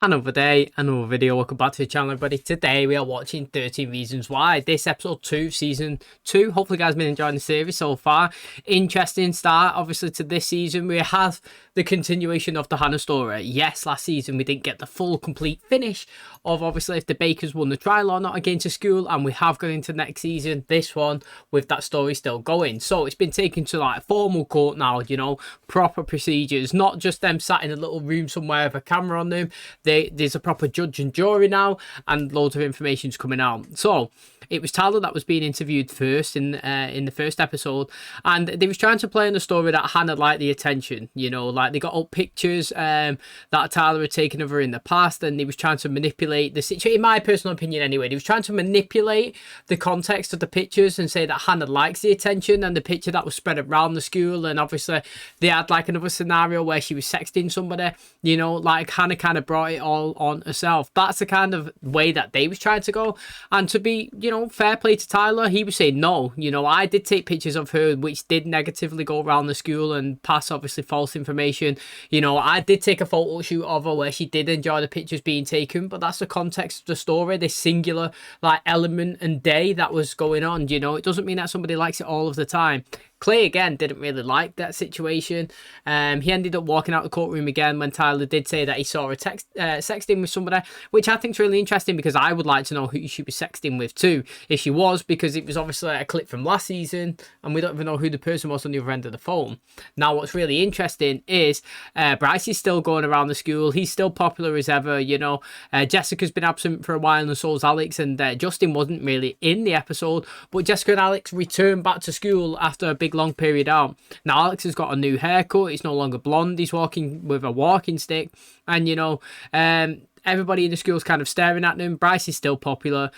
Another day, another video. Welcome back to the channel, everybody. Today we are watching 13 Reasons Why. This episode 2, season 2. Hopefully you guys have been enjoying the series so far. Interesting start, obviously, to this season. We have the continuation of the Hannah story. Yes, last season we didn't get the full, complete finish of, obviously, if the Bakers won the trial or not against the school. And we have gone into next season, this one, with that story still going. So it's been taken to, like, formal court now, you know, proper procedures. Not just them sat in a little room somewhere with a camera on them. There's a proper judge and jury now, and loads of information's coming out. So it was Tyler that was being interviewed first in the first episode, and they was trying to play on the story that Hannah liked the attention. You know, like they got up pictures that Tyler had taken of her in the past, and he was trying to manipulate the situation. In my personal opinion, anyway, he was trying to manipulate the context of the pictures and say that Hannah likes the attention, and the picture that was spread around the school, and obviously they had like another scenario where she was sexting somebody. You know, like Hannah kind of brought it all on herself. That's the kind of way that they was trying to go. And to be, you know, fair play to Tyler, he was saying no. You know, I did take pictures of her which did negatively go around the school and pass obviously false information. You know, I did take a photo shoot of her where she did enjoy the pictures being taken, but that's the context of the story, this singular like element and day that was going on. You know, it doesn't mean that somebody likes it all of the time. Clay, again, didn't really like that situation. He ended up walking out the courtroom again when Tyler did say that he saw her sexting with somebody, which I think is really interesting because I would like to know who she was sexting with too, if she was, because it was obviously a clip from last season and we don't even know who the person was on the other end of the phone. Now, what's really interesting is Bryce is still going around the school. He's still popular as ever, you know. Jessica's been absent for a while and so's Alex, and Justin wasn't really in the episode, but Jessica and Alex returned back to school after a big long period out. Now Alex has got a new haircut. He's no longer blonde. He's walking with a walking stick, and you know, everybody in the school's kind of staring at him. Bryce is still popular.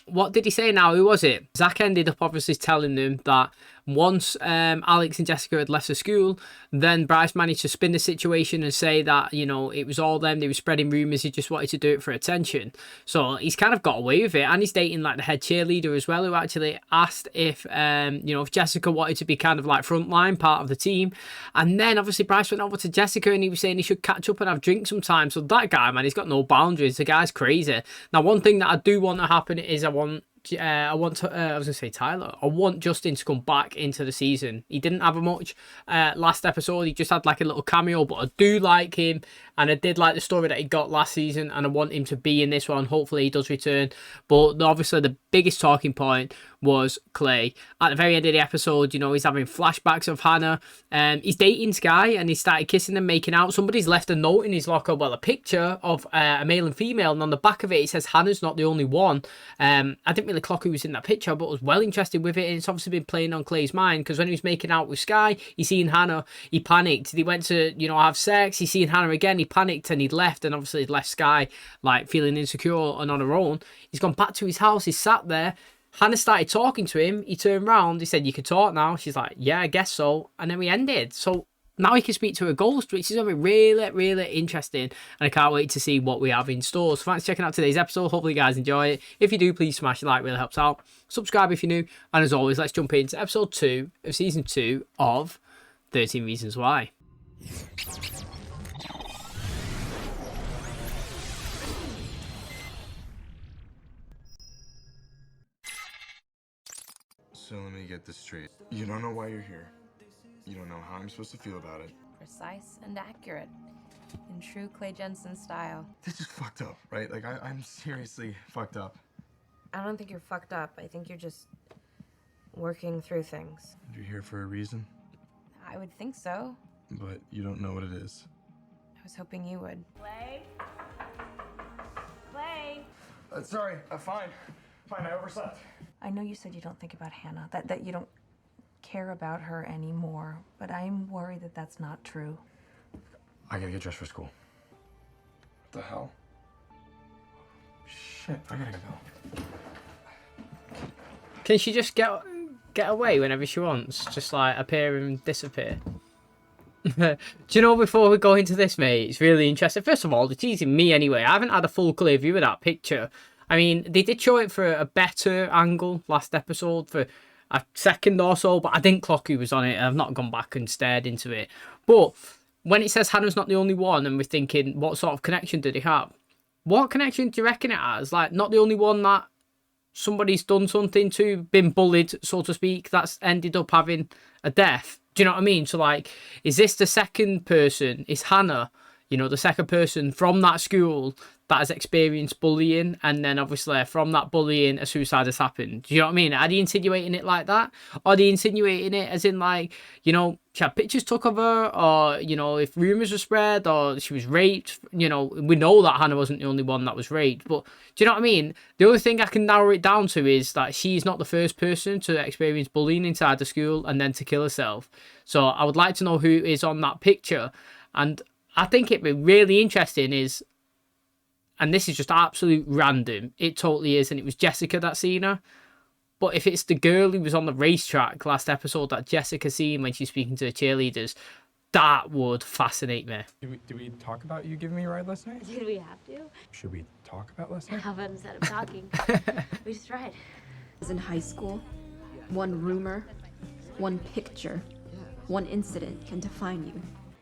What did he say now? Who was it? Zach ended up obviously telling them that once Alex and Jessica had left the school, then Bryce managed to spin the situation and say that, you know, it was all them. They were spreading rumours. He just wanted to do it for attention. So he's kind of got away with it. And he's dating like the head cheerleader as well, who actually asked if, you know, if Jessica wanted to be kind of like frontline part of the team. And then obviously Bryce went over to Jessica and he was saying he should catch up and have drinks sometime. So that guy, man, he's got no boundaries. The guy's crazy. Now, one thing that I do want to happen is I want Tyler. I want Justin to come back into the season. He didn't have a much last episode. He just had like a little cameo, but I do like him, and I did like the story that he got last season, and I want him to be in this one. Hopefully he does return. But obviously the biggest talking point was Clay. At the very end of the episode, you know, he's having flashbacks of Hannah. He's dating Skye, and he started kissing and making out. Somebody's left a note in his locker, well, a picture of a male and female, and on the back of it, it says Hannah's not the only one. I didn't really clock who was in that picture, but was well interested with it, and it's obviously been playing on Clay's mind, because when he was making out with Skye, he seen Hannah, he panicked. He went to, you know, have sex, he seen Hannah again, he panicked, and he'd left, and obviously he'd left Skye like feeling insecure and on her own. He's gone back to his house, he's sat there. Hannah started talking to him. He turned around. He said, "You can talk now." She's like, "Yeah, I guess so." And then we ended. So now he can speak to a ghost, which is going to be really, really interesting. And I can't wait to see what we have in store. So thanks for checking out today's episode. Hopefully you guys enjoy it. If you do, please smash a like. It really helps out. Subscribe if you're new. And as always, let's jump into episode 2 of season 2 of 13 Reasons Why. So let me get this straight. You don't know why you're here. You don't know how I'm supposed to feel about it. Precise and accurate, in true Clay Jensen style. This is fucked up, right? Like, I'm seriously fucked up. I don't think you're fucked up. I think you're just working through things. You're here for a reason, I would think so. but you don't know what it is. I was hoping you would. Clay? Clay? Sorry, fine. Fine, I overslept. I know you said you don't think about Hannah, that you don't care about her anymore, but I'm worried that that's not true. I gotta get dressed for school. What the hell? Shit, I gotta go. Can she just get away whenever she wants? Just like appear and disappear? Do you know, before we go into this, mate, it's really interesting. First of all, they're teasing me anyway. I haven't had a full clear view of that picture. I mean, they did show it for a better angle last episode for a second or so, but I didn't clock who was on it. I've not gone back and stared into it. But when it says Hannah's not the only one, and we're thinking, what sort of connection did he have? What connection do you reckon it has? Like, not the only one that somebody's done something to, been bullied, so to speak, that's ended up having a death. Do you know what I mean? So, like, is this the second person? Is Hannah, you know, the second person from that school that has experienced bullying, and then obviously from that bullying a suicide has happened? Do you know what I mean? Are they insinuating it like that? Or are they insinuating it as in, like, you know, she had pictures took of her, or, you know, if rumours were spread, or she was raped? You know, we know that Hannah wasn't the only one that was raped, but do you know what I mean? The only thing I can narrow it down to is that she's not the first person to experience bullying inside the school and then to kill herself. So I would like to know who is on that picture. And I think it'd be really interesting is, and this is just absolute random, it totally is, and it was Jessica that seen her. But if it's the girl who was on the racetrack last episode that Jessica seen when she's speaking to the cheerleaders, that would fascinate me. Did we talk about you giving me a ride last night? Did we have to? Should we talk about last night? How about instead of talking, we just ride? Was in high school, one rumor, one picture, one incident can define you.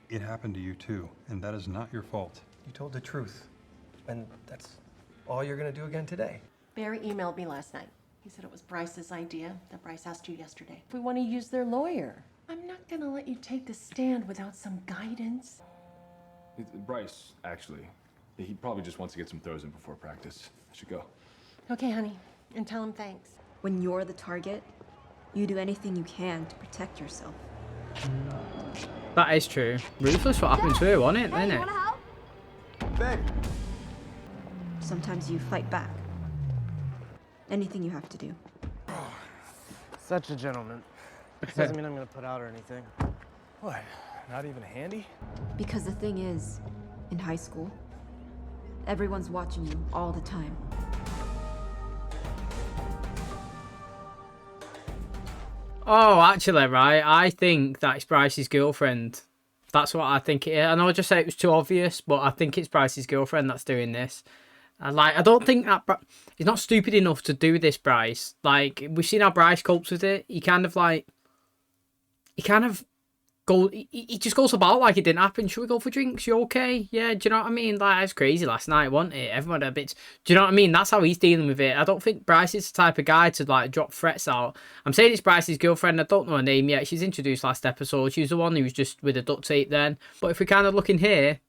It happened to you too, and that is not your fault. You told the truth, and that's all you're gonna do again today. Barry emailed me last night. He said it was Bryce's idea that Bryce asked you yesterday. If we want to use their lawyer. I'm not gonna let you take the stand without some guidance. It's Bryce, actually. He probably just wants to get some throws in before practice. I should go. Okay, honey, and tell him thanks. When you're the target, you do anything you can to protect yourself. That is true. Ruthless what happened to her, wasn't it? Hey, Isn't you it? wanna help? Babe! Sometimes you fight back. Anything you have to do. Such a gentleman. Doesn't mean I'm gonna put out or anything. What? Not even handy? Because the thing is, in high school, everyone's watching you all the time. Oh, actually, right, I think that's Bryce's girlfriend. That's what I think it is. I know I just said it was too obvious, but I think it's Bryce's girlfriend that's doing this. And, like, I don't think that... He's not stupid enough to do this, Bryce. Like, we've seen how Bryce copes with it. He kind of he just goes about like it didn't happen. Should we go for drinks? You okay? Yeah, do you know what I mean? Like, it was crazy last night, wasn't it? Everyone had a bit... Do you know what I mean? That's how he's dealing with it. I don't think Bryce is the type of guy to, like, drop threats out. I'm saying it's Bryce's girlfriend. I don't know her name yet. She's introduced last episode. She was the one who was just with the duct tape then. But if we kind of look in here,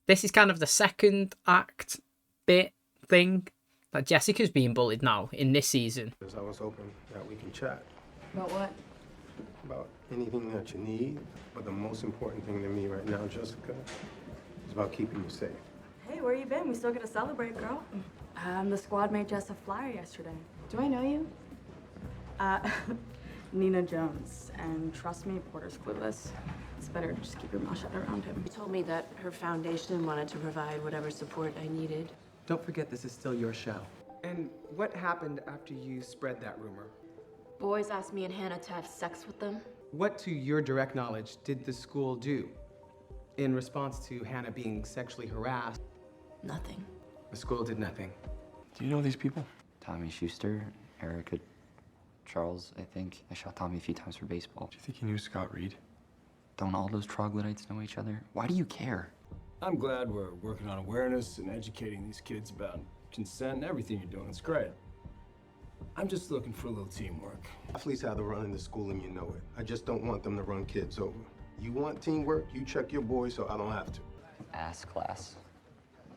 this is kind of the second act bit thing that Jessica's being bullied now in this season. I was hoping that we can chat About what? about anything that you need, but the most important thing to me right now, Jessica, is about keeping you safe. Hey, where you been? We still gotta celebrate, girl. The squad made Jess a flyer yesterday. Do I know you? Nina Jones. And trust me, Porter's clueless. It's better to just keep your mouth shut around him. She told me that her foundation wanted to provide whatever support I needed. Don't forget this is still your show. And what happened after you spread that rumor? Boys asked me and Hannah to have sex with them. What, to your direct knowledge, did the school do in response to Hannah being sexually harassed? Nothing. The school did nothing. Do you know these people? Tommy Schuster, Erica, Charles, I think. I shot Tommy a few times for baseball. Do you think you knew Scott Reed? Don't all those troglodytes know each other? Why do you care? I'm glad we're working on awareness and educating these kids about consent and everything you're doing. It's great. I'm just looking for a little teamwork. Athletes have to run in the school and you know it. I just don't want them to run kids over. You want teamwork, you check your boys so I don't have to. Ass class.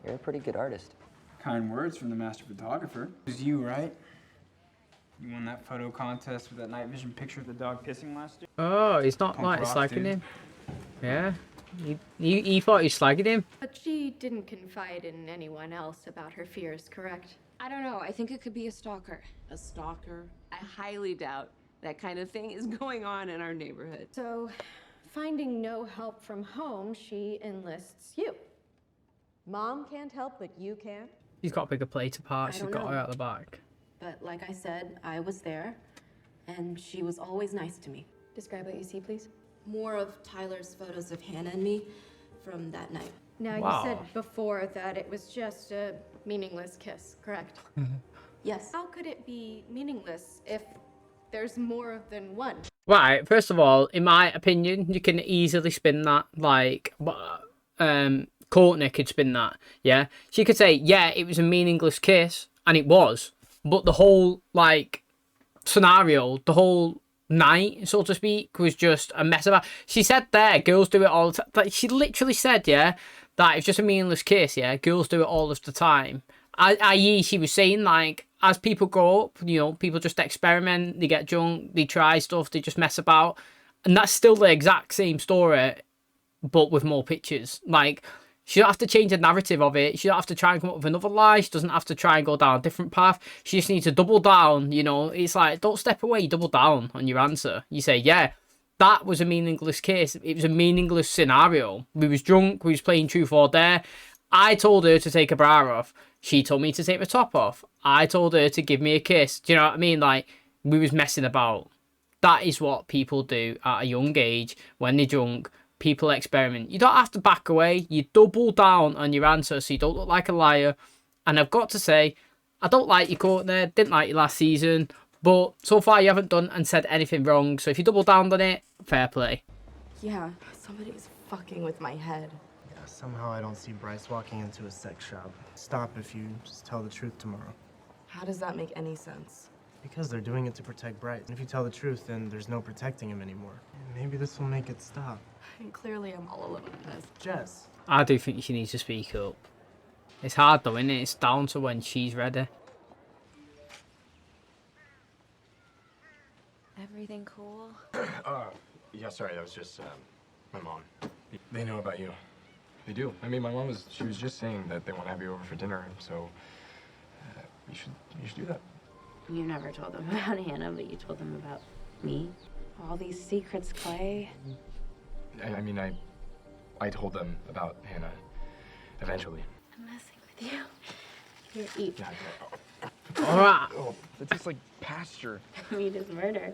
You're a pretty good artist. Kind words from the master photographer. It was you, right? You won that photo contest with that night vision picture of the dog pissing last year? Oh, he's not Punk like rock, slagging dude. him. Yeah. He thought he was slagging him. But she didn't confide in anyone else about her fears, correct? I don't know. I think it could be a stalker. A stalker? I highly doubt that kind of thing is going on in our neighborhood. So, finding no help from home, she enlists you. Mom can't help, but you can? He's got a bigger plate apart. She's don't got know. her out the back. But like I said, I was there, and she was always nice to me. Describe what you see, please. More of Tyler's photos of Hannah and me from that night. Now, Wow. you said before that it was just a meaningless kiss, correct? Yes. How could it be meaningless if there's more than one. Right, first of all, in my opinion, you can easily spin that. Like, Courtney could spin that. Yeah, she could say, yeah, it was a meaningless kiss, and it was. But the whole, like, scenario, the whole night, so to speak, was just a mess about. She said there, girls do it all the time. Like, she literally said, yeah, that it's just a meaningless kiss, yeah, girls do it all of the time. I.e., she was saying, like, as people grow up, you know, people just experiment, they get drunk, they try stuff, they just mess about. And that's still the exact same story, but with more pictures. Like, she don't have to change the narrative of it. She don't have to try and come up with another lie. She doesn't have to try and go down a different path. She just needs to double down, you know. It's like, don't step away, double down on your answer. You say, yeah, that was a meaningless case. It was a meaningless scenario. We was drunk, we was playing truth or dare. I told her to take her bra off. She told me to take the top off. I told her to give me a kiss. Do you know what I mean? Like, we was messing about. That is what people do at a young age when they're drunk. People experiment. You don't have to back away. You double down on your answer so you don't look like a liar. And I've got to say, I don't like you, Courtney. Didn't like you last season. But so far you haven't done and said anything wrong. So if you double down on it, fair play. Yeah, somebody's fucking with my head. Yeah, somehow I don't see Bryce walking into a sex shop. Stop if you just tell the truth tomorrow. How does that make any sense? Because they're doing it to protect Bryce. And if you tell the truth, then there's no protecting him anymore. Maybe this will make it stop. And clearly I'm all alone in this. Jess. I do think she needs to speak up. It's hard though, isn't it? It's down to when she's ready. Everything cool? Yeah, sorry, that was just, my mom. They know about you. They do. I mean, she was just saying that they want to have you over for dinner, so, you should do that. You never told them about Hannah, but you told them about me. All these secrets, Clay. I mean, I told them about Hannah, eventually. I'm messing with you. Here, eat. Alright. Oh, that tastes like pasture. Meat is murder.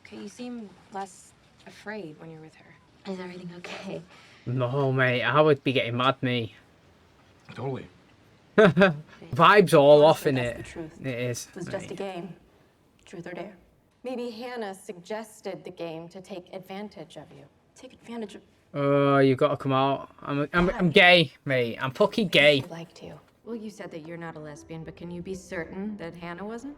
Okay, you seem less afraid when you're with her. Is everything okay? No, mate, I would be getting mad, me. Totally. Vibes all off in That's it. the truth. It is. It was just a game. Truth or dare. Maybe Hannah suggested the game to take advantage of you. Take advantage of... Oh, you got to come out. I'm gay, mate. I'm fucking gay. She liked you. Well, you said that you're not a lesbian, but can you be certain that Hannah wasn't?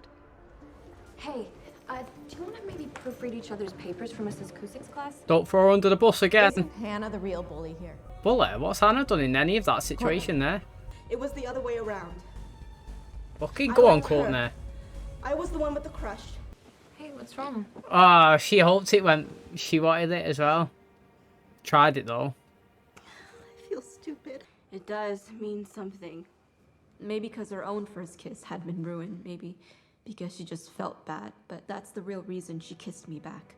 Hey, do you want to maybe proofread each other's papers for Mrs. Cusick's class? Don't throw her under the bus again. Isn't Hannah the real bully here? Bully? What's Hannah done in any of that situation there? It was the other way around. Fucking go on, Courtney. I was the one with the crush. Hey, what's wrong? Ah, she hoped it went. She wanted it as well. Tried it though. I feel stupid. It does mean something. Maybe because her own first kiss had been ruined. Maybe because she just felt bad. But that's the real reason she kissed me back.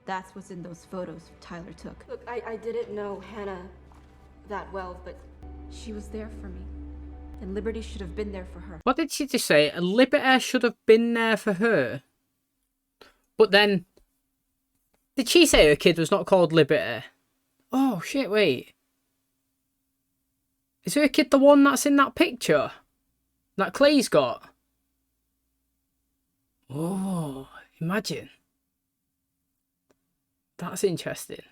That's what's in those photos Tyler took. Look, I didn't know Hannah that well, but she was there for me. And Liberty should have been there for her. What did she just say? Liberty should have been there for her. But then, did she say her kid was not called Liberty? Oh shit! Wait, is her kid the one that's in that picture that Clay's got? Oh, imagine. That's interesting.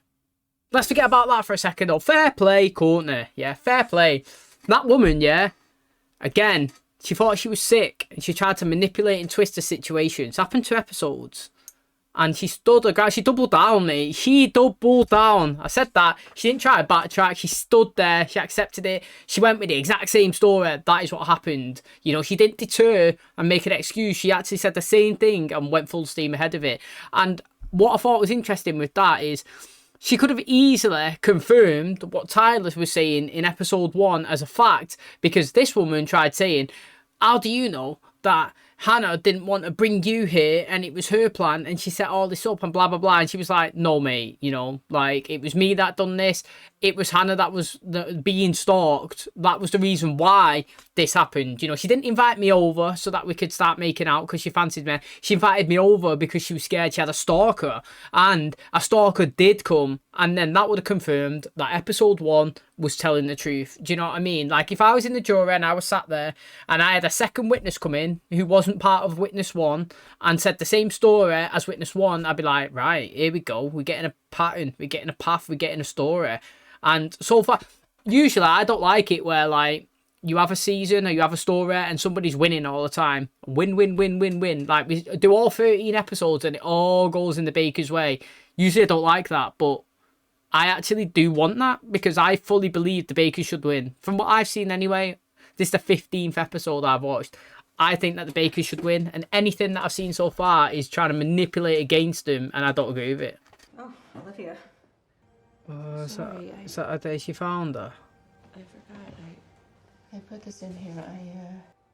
Let's forget about that for a second though. Fair play, Courtney. Yeah, fair play. That woman, yeah. Again, she thought she was sick and she tried to manipulate and twist the situation. It's happened 2 episodes. And she stood her ground. She doubled down, mate. She doubled down. I said that. She didn't try to backtrack. She stood there. She accepted it. She went with the exact same story. That is what happened. You know, she didn't deter and make an excuse. She actually said the same thing and went full steam ahead of it. And what I thought was interesting with that is she could have easily confirmed what Tyler was saying in episode 1 as a fact, because this woman tried saying, how do you know that Hannah didn't want to bring you here and it was her plan and she set all this up and blah blah blah? And she was like, no mate, you know, like, it was me that done this. It was Hannah that was being stalked. That was the reason why this happened. You know, she didn't invite me over so that we could start making out because she fancied me. She invited me over because she was scared she had a stalker, and a stalker did come, and then that would have confirmed that episode 1 was telling the truth. Do you know what I mean? Like, if I was in the jury and I was sat there and I had a second witness come in who wasn't wasn't part of Witness 1 and said the same story as Witness 1, I'd be like, right, here we go. We're getting a pattern. We're getting a path. We're getting a story. And so far, usually I don't like it where, like, you have a season or you have a story and somebody's winning all the time. Win, win, win, win, win. Like, we do all 13 episodes and it all goes in the Baker's way. Usually I don't like that, but I actually do want that because I fully believe the Bakers should win. From what I've seen anyway, this is the 15th episode I've watched. I think that the Bakers should win, and anything that I've seen so far is trying to manipulate against them, and I don't agree with it. Oh, Olivia. Sorry, is that a day she found her? I forgot. I put this in here.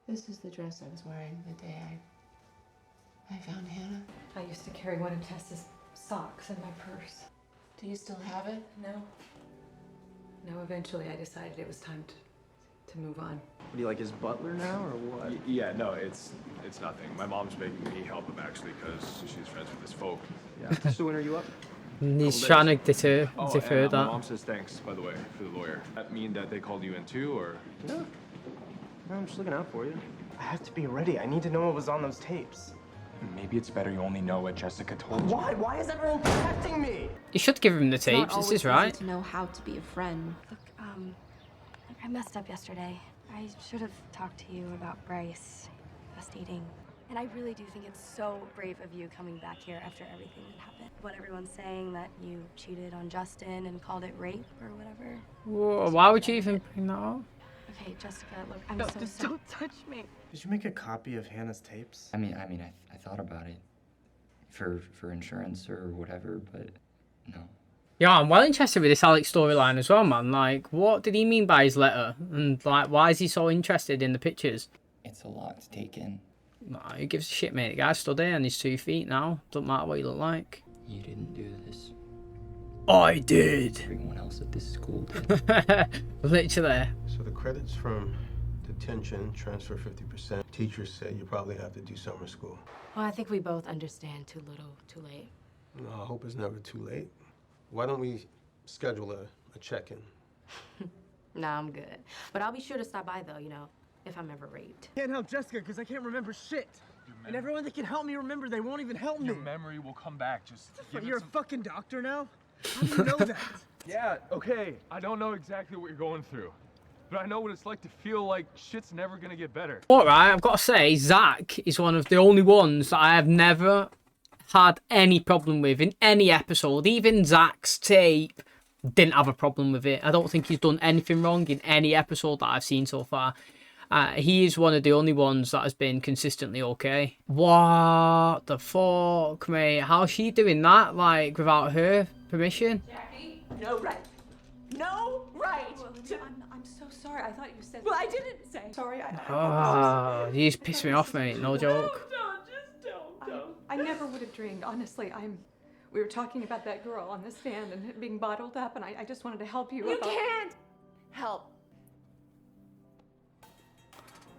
This is the dress I was wearing the day I found Hannah. I used to carry one of Tess's socks in my purse. Do you still have it? No. No, eventually I decided it was time to move on. What, are you like his butler now, or what? Yeah, no, it's nothing. My mom's making me help him, actually, because she's friends with his folk. Yeah. So when are you up? He's trying to defer and, that. My mom says thanks, by the way, for the lawyer. That mean that they called you in too, or? No. No, I'm just looking out for you. I have to be ready. I need to know what was on those tapes. Maybe it's better you only know what Jessica told you. Why? Why is everyone protecting me? You should give him the It's not tapes. This always is right. easy to know how to be a friend. Look, I messed up yesterday. I should have talked to you about Bryce, us dating. And I really do think it's so brave of you coming back here after everything that happened. What everyone's saying, that you cheated on Justin and called it rape or whatever. Whoa, why would you even bring that up? Okay, Jessica, look, I'm No, so just sorry. don't touch me. Did you make a copy of Hannah's tapes? I mean, I thought about it for insurance or whatever, but no. Yeah, I'm well interested with this Alex storyline as well, man. Like, what did he mean by his letter? And, like, why is he so interested in the pictures? It's a lot to take in. Nah, who gives a shit, mate? The guy stood there on his 2 feet now. Doesn't matter what you look like. You didn't do this. I did. Everyone else at this school did. Literally. So the credits from detention transfer 50%. Teachers said you probably have to do summer school. Well, I think we both understand too little, too late. No, I hope it's never too late. Why don't we schedule a check-in? Nah, I'm good. But I'll be sure to stop by, though, you know, if I'm ever raped. Can't help Jessica because I can't remember shit. And everyone that can help me remember, they won't even help me. Your memory will come back. Just But you're a fucking doctor now? How do you know that? Yeah, okay. I don't know exactly what you're going through, but I know what it's like to feel like shit's never gonna get better. Alright, I've got to say, Zach is one of the only ones that I have never had any problem with in any episode. Even Zach's tape didn't have a problem with it. I don't think he's done anything wrong in any episode that I've seen so far. He is one of the only ones that has been consistently okay. What the fuck, mate? How's she doing that, like, without her permission? Jackie, no right. No right. I'm so sorry. I thought you said. Well, I didn't say. Sorry, Oh, you just pissed me off, mate. No joke. Don't. I never would have dreamed. Honestly, we were talking about that girl on the stand and it being bottled up, and I just wanted to help you. You can't help.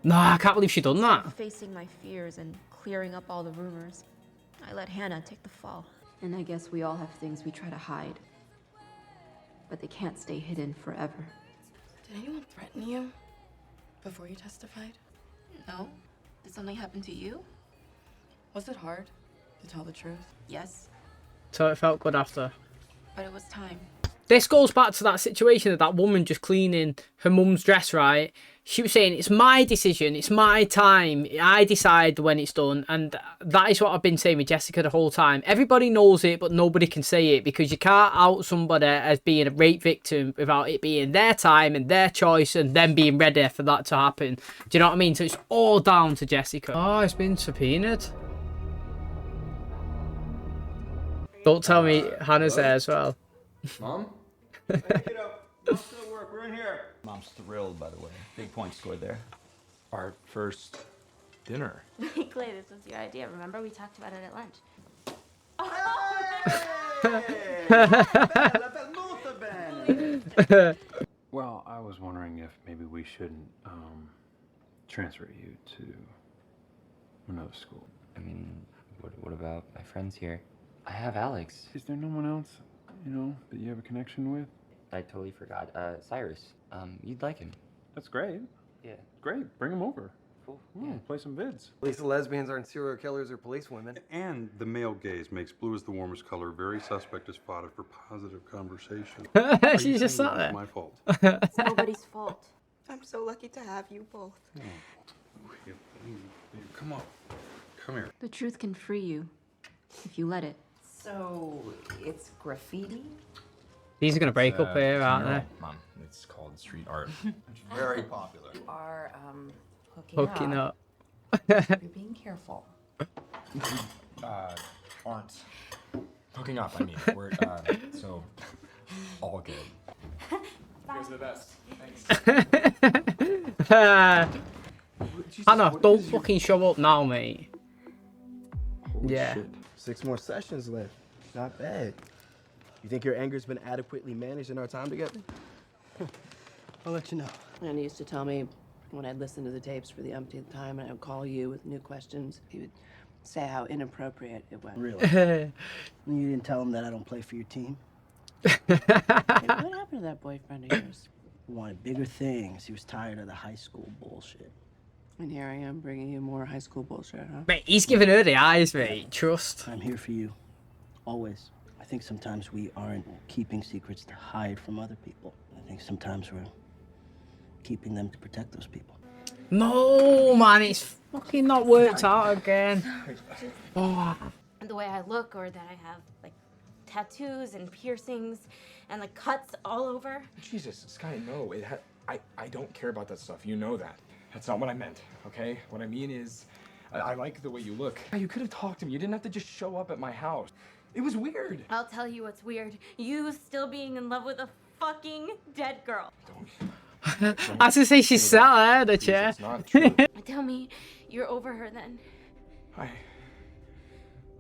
Nah, I can't believe she done that. Facing my fears and clearing up all the rumors, I let Hannah take the fall. And I guess we all have things we try to hide, but they can't stay hidden forever. Did anyone threaten you before you testified? No. Did something happen to you? Was it hard to tell the truth? Yes, So it felt good after. but it was time. This goes back to that situation of that woman just cleaning her mum's dress, right? She was saying, it's my decision, it's my time, I decide when it's done. And that is what I've been saying with Jessica the whole time. Everybody knows it, but nobody can say it because you can't out somebody as being a rape victim without it being their time and their choice and them being ready for that to happen. Do you know what I mean? So it's all down to Jessica. Oh, it's been subpoenaed. Don't tell me Hannah's there as well. Mom? Hey, get up. Mom's still at work. We're in here. Mom's thrilled, by the way. Big point scored there. Our first dinner. Clay, this was your idea. Remember, we talked about it at lunch. Well, I was wondering if maybe we shouldn't transfer you to another school. I mean, what about my friends here? I have Alex. Is there no one else, you know, that you have a connection with? I totally forgot. Cyrus. You'd like him. That's great. Yeah. Great. Bring him over. Play some vids. At least the lesbians aren't serial killers or police women. And the male gaze makes blue as the warmest color. Very suspect is spotted for positive conversation. She's just sat there. It's my fault. It's nobody's fault. I'm so lucky to have you both. Come on. Come here. The truth can free you if you let it. So, it's graffiti? These are gonna break up here, aren't they? Mom, it's called street art. It's very popular. You are, Hooking up. You're being careful. Aren't hooking up, I mean. We're, so, all good. You guys are the best. Thanks. Hannah, don't fucking show up now, mate. Holy Yeah. shit. 6 more sessions left. Not bad. You think your anger's been adequately managed in our time together? I'll let you know. Anna used to tell me when I'd listen to the tapes for the umpteenth time and I would call you with new questions, he would say how inappropriate it was. Really? You didn't tell him that I don't play for your team? Hey, what happened to that boyfriend of yours? He wanted bigger things. He was tired of the high school bullshit. And here I am bringing you more high school bullshit, huh? Mate, he's giving her the eyes, mate. Trust. I'm here for you. Always. I think sometimes we aren't keeping secrets to hide from other people. I think sometimes we're keeping them to protect those people. No, man, it's fucking not worked out again. Oh. The way I look, or that I have like tattoos and piercings and like cuts all over. Jesus, Skye, no. I don't care about that stuff. You know that. That's not what I meant, okay? What I mean is, I like the way you look. You could have talked to me. You didn't have to just show up at my house. It was weird. I'll tell you what's weird. You still being in love with a fucking dead girl. I was gonna say she sat there in the chair. It's not true. Tell me you're over her then.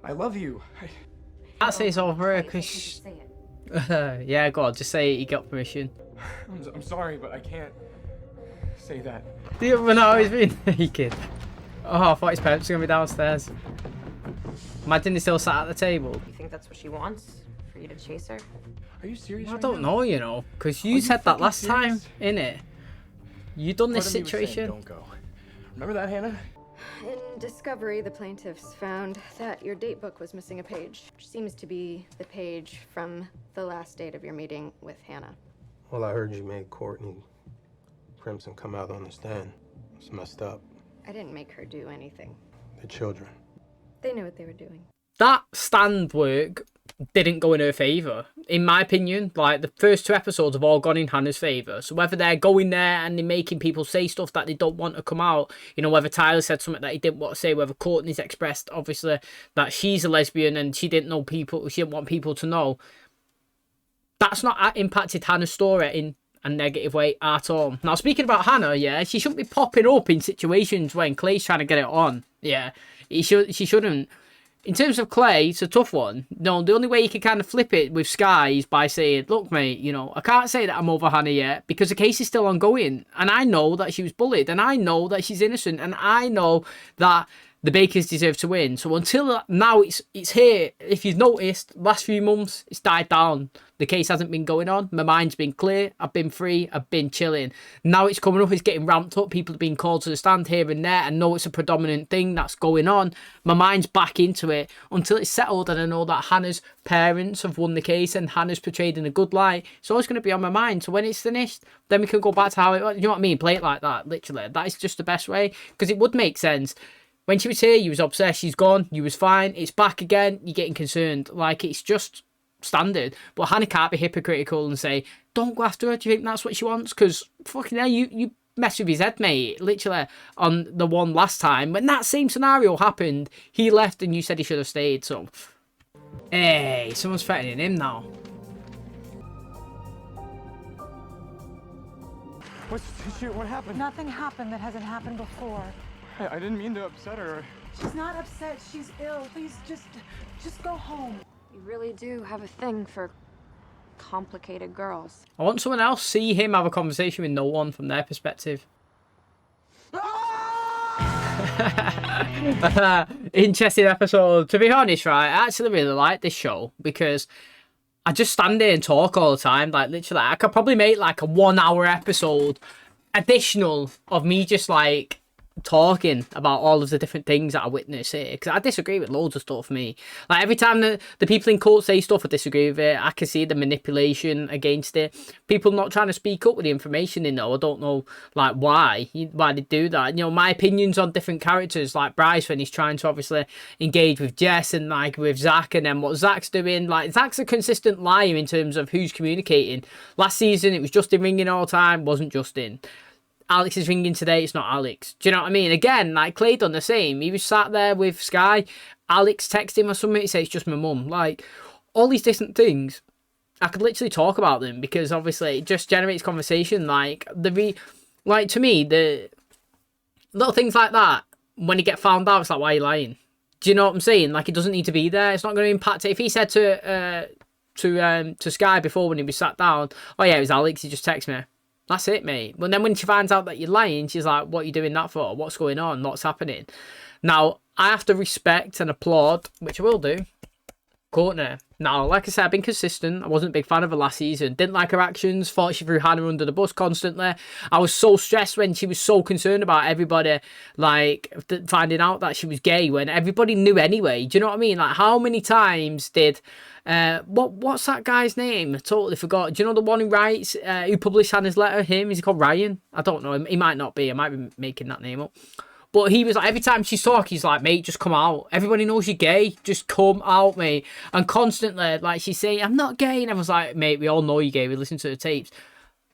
I love you. That says over her because. Say it. Yeah, go on, just say you got permission. I'm sorry, but I can't say that. The other one always been naked. Oh, I thought his parents were gonna be downstairs. Imagine they still sat at the table. You think that's what she wants? For you to chase her? Are you serious? I don't know, you know, because you said that last time, innit? You done this Part of me was saying, situation. don't go. Remember that, Hannah? In discovery, the plaintiffs found that your date book was missing a page, which seems to be the page from the last date of your meeting with Hannah. Well, I heard you made Courtney Crimson come out on the stand. It's messed up. I didn't make her do anything. The children. They knew what they were doing. That stand work didn't go in her favour, in my opinion. Like, the first 2 episodes have all gone in Hannah's favour. So whether they're going there and they're making people say stuff that they don't want to come out, you know, whether Tyler said something that he didn't want to say, whether Courtney's expressed, obviously, that she's a lesbian and she didn't want people to know, that's not impacted Hannah's story in a negative way at all. Now, speaking about Hannah, yeah, she shouldn't be popping up in situations when Clay's trying to get it on. Yeah, she shouldn't. In terms of Clay, it's a tough one. No, the only way you can kind of flip it with Skye is by saying, look, mate, you know, I can't say that I'm over Hannah yet because the case is still ongoing. And I know that she was bullied. And I know that she's innocent. And I know that the Bakers deserve to win. So until now, it's here. If you've noticed, last few months, it's died down. The case hasn't been going on. My mind's been clear. I've been free. I've been chilling. Now it's coming up. It's getting ramped up. People are being called to the stand here and there. I know it's a predominant thing that's going on. My mind's back into it until it's settled. And I know that Hannah's parents have won the case and Hannah's portrayed in a good light. It's always going to be on my mind. So when it's finished, then we can go back to how it was. You know what I mean? Play it like that, literally. That is just the best way. Because it would make sense. When she was here, you was obsessed. She's gone. You was fine. It's back again. You're getting concerned. Like, it's just standard. But Hannah can't be hypocritical and say, don't go after her. Do you think that's what she wants? Because, fucking hell, you messed with his head, mate. Literally, on the one last time. When that same scenario happened, he left and you said he should have stayed. So, hey, someone's threatening him now. What happened? Nothing happened that hasn't happened before. I didn't mean to upset her. She's not upset. She's ill. Please, just go home. You really do have a thing for complicated girls. I want someone else see him have a conversation with no one from their perspective. Interesting episode. To be honest, right, I actually really like this show because I just stand there and talk all the time. Like, literally, I could probably make like a 1 hour episode additional of me just like talking about all of the different things that I witness here, because I disagree with loads of stuff. Me, like every time the people in court say stuff, I disagree with it. I can see the manipulation against it. People not trying to speak up with the information they know. I don't know like why they do that. You know, my opinions on different characters, like Bryce when he's trying to obviously engage with Jess and like with Zach, and then what Zach's doing. Like Zach's a consistent liar in terms of who's communicating. Last season it was Justin ringing all the time, wasn't Justin. Alex is ringing today, it's not Alex. Do you know what I mean? Again, like Clay done the same. He was sat there with Skye. Alex texted him or something. He said, it's just my mum. Like, all these different things, I could literally talk about them because obviously it just generates conversation. Like, to me, the little things like that, when you get found out, it's like, why are you lying? Do you know what I'm saying? Like, it doesn't need to be there. It's not going to impact it. If he said to Skye before when he was sat down, oh yeah, it was Alex, he just texted me. That's it, mate. But then when she finds out that you're lying, she's like, what are you doing that for? What's going on? What's happening? Now, I have to respect and applaud, which I will do, Courtney. Now, like I said, I've been consistent. I wasn't a big fan of her last season. Didn't like her actions. Thought she threw Hannah under the bus constantly. I was so stressed when she was so concerned about everybody, like, finding out that she was gay when everybody knew anyway. Do you know what I mean? Like, how many times did... what's that guy's name? I totally forgot. Do you know the one who writes, who published Hannah's letter? Him? Is he called Ryan? I don't know. He might not be. I might be making that name up. But he was like, every time she's talking, he's like, mate, just come out. Everybody knows you're gay. Just come out, mate. And constantly, like, she's saying, I'm not gay. And everyone's like, mate, we all know you're gay. We listen to the tapes.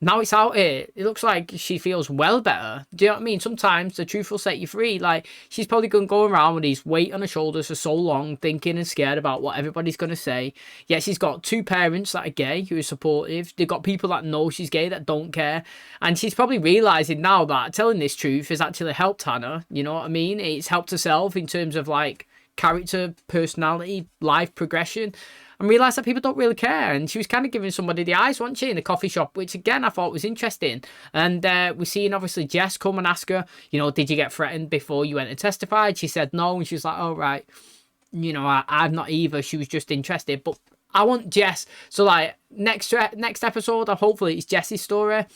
Now it's out here. It looks like she feels well better. Do you know what I mean? Sometimes the truth will set you free. Like, she's probably going to go around with these weight on her shoulders for so long, thinking and scared about what everybody's going to say. Yet she's got two parents that are gay, who are supportive. They've got people that know she's gay, that don't care. And she's probably realising now that telling this truth has actually helped Hannah. You know what I mean? It's helped herself in terms of, like, character, personality, life progression. And realised that people don't really care. And she was kind of giving somebody the eyes, wasn't she, in the coffee shop, which, again, I thought was interesting. And we're seeing, obviously, Jess come and ask her, you know, did you get threatened before you went and testified? She said no, and she was like, oh, right. You know, I'm not either. She was just interested. But I want Jess. So, like, next episode, hopefully it's Jess's story.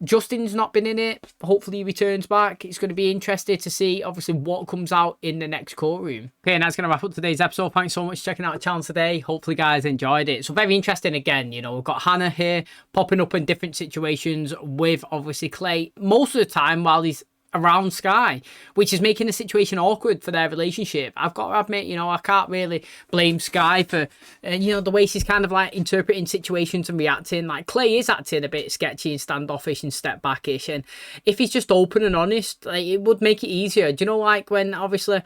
Justin's not been in it. Hopefully he returns back. It's going to be interesting to see, obviously, what comes out in the next courtroom. Okay, and that's going to wrap up today's episode. Thanks so much for checking out the channel today. Hopefully, guys enjoyed it. So, very interesting again. You know, we've got Hannah here popping up in different situations with, obviously, Clay most of the time while he's around Skye, which is making the situation awkward for their relationship. I've got to admit, you know, I can't really blame Skye for, you know, the way she's kind of like interpreting situations and reacting. Like, Clay is acting a bit sketchy and standoffish and step backish, and if he's just open and honest, like, it would make it easier. Do you know, like, when obviously,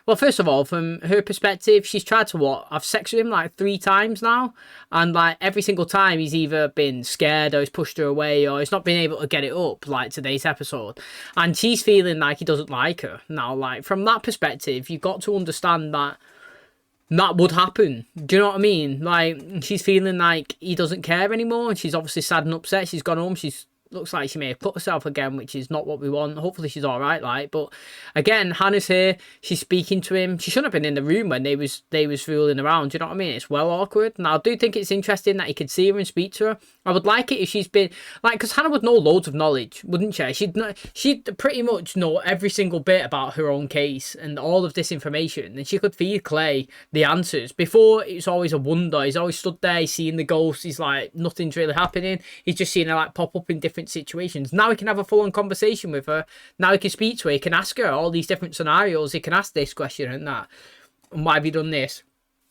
well, first of all, from her perspective, she's tried to have sex with him like 3 times now, and like every single time he's either been scared or he's pushed her away or he's not been able to get it up, like today's episode, and she's feeling like he doesn't like her. Now, like, from that perspective, you've got to understand that would happen. Do you know what I mean? Like, she's feeling like he doesn't care anymore, and she's obviously sad and upset. She's gone home. Looks like she may have cut herself again, which is not what we want. Hopefully she's all right, like. But again, Hannah's here. She's speaking to him. She shouldn't have been in the room when they was fooling around. Do you know what I mean? It's well awkward. Now, I do think it's interesting that he could see her and speak to her. I would like it if she's been like, because Hannah would know loads of knowledge, wouldn't she? She'd pretty much know every single bit about her own case and all of this information, and she could feed Clay the answers. Before, it was always a wonder. He's always stood there, he's seeing the ghosts. He's like, nothing's really happening. He's just seeing her like pop up in different situations. Now he can have a full-on conversation with her. Now he can speak to her. He can ask her all these different scenarios. He can ask this question and that. And why have you done this?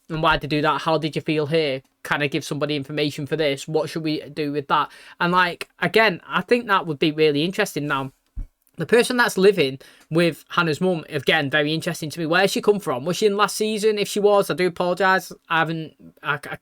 And why did you do that? How did you feel here? Can I give somebody information for this? What should we do with that? And like, again, I think that would be really interesting. Now, the person that's living with Hannah's mum, again, very interesting to me. Where's she come from? Was she in last season? If she was, I do apologise. I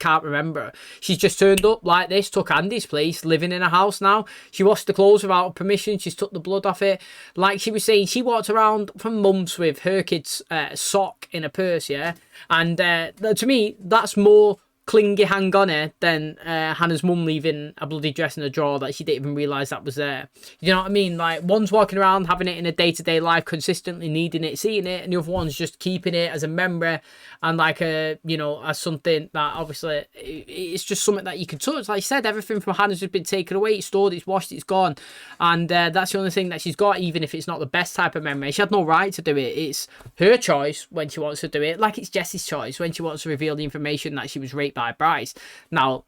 can't remember. She's just turned up like this, took Andy's place, living in a house now. She washed the clothes without permission. She's took the blood off it. Like she was saying, she walked around for months with her kid's sock in a purse, yeah? And to me, that's more clingy hang on her than Hannah's mum leaving a bloody dress in a drawer that she didn't even realise that was there. You know what I mean? Like, one's walking around having it in a day-to-day life, consistently needing it, seeing it, and the other one's just keeping it as a memory and like a, you know, as something that obviously it's just something that you can touch. Like I said, everything from Hannah's has been taken away, it's stored, it's washed, it's gone, and that's the only thing that she's got, even if it's not the best type of memory. She had no right to do it. It's her choice when she wants to do it, like it's Jess's choice when she wants to reveal the information that she was raped by Bryce. Now,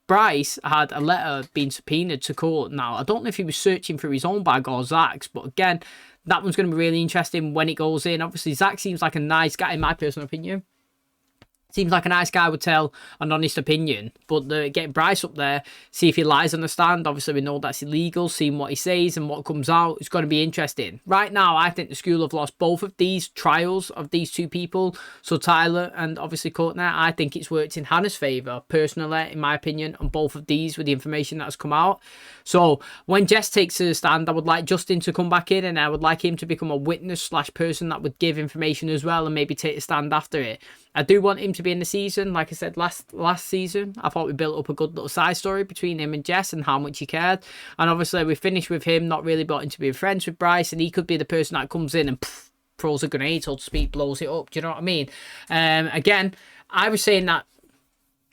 Bryce had a letter being subpoenaed to court. Now, I don't know if he was searching for his own bag or Zach's, but again, that one's going to be really interesting when it goes in. Obviously, Zach seems like a nice guy, in my personal opinion. Seems like a nice guy would tell an honest opinion, but getting Bryce up there, see if he lies on the stand. Obviously, we know that's illegal. Seeing what he says and what comes out, it's going to be interesting. Right now, I think the school have lost both of these trials of these two people. So Tyler and obviously Courtney, I think it's worked in Hannah's favour, personally, in my opinion, on both of these with the information that has come out. So when Jess takes the stand, I would like Justin to come back in, and I would like him to become a witness / person that would give information as well and maybe take a stand after it. I do want him to be in the season. Like I said, last season, I thought we built up a good little side story between him and Jess and how much he cared. And obviously, we finished with him not really wanting to be friends with Bryce, and he could be the person that comes in and throws a grenade, so to speak, blows it up. Do you know what I mean? Again, I was saying that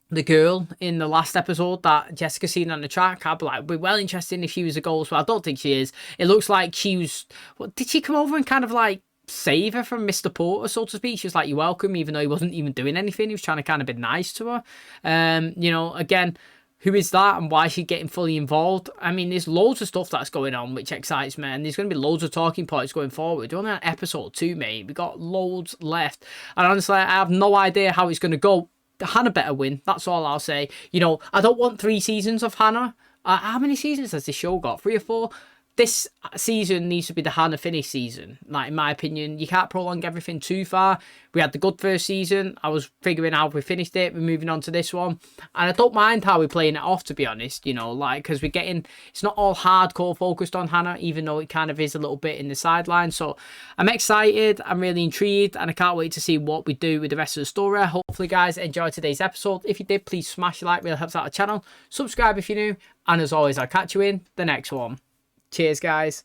the girl in the last episode that Jessica seen on the track, I'd be like, it'd be well interesting if she was a ghost, but I don't think she is. It looks like she was... What, did she come over and kind of like save her from Mr. Porter, so to speak? She was like, you're welcome, even though he wasn't even doing anything. He was trying to kind of be nice to her. You know, again, who is that and why is she getting fully involved? I mean, there's loads of stuff that's going on which excites me, and there's going to be loads of talking points going forward. We're only on episode 2, mate. We got loads left, and honestly, I have no idea how it's going to go. Hannah better win. That's all I'll say. You know, I don't want 3 seasons of Hannah. How many seasons has this show got? 3 or 4? This season needs to be the Hannah finish season. Like, in my opinion, you can't prolong everything too far. We had the good first season. I was figuring out if we finished it. We're moving on to this one. And I don't mind how we're playing it off, to be honest. You know, like, because we're getting... It's not all hardcore focused on Hannah, even though it kind of is a little bit in the sideline. So, I'm excited. I'm really intrigued. And I can't wait to see what we do with the rest of the story. Hopefully, guys, enjoyed today's episode. If you did, please smash a like. Really helps out the channel. Subscribe if you're new. And as always, I'll catch you in the next one. Cheers, guys.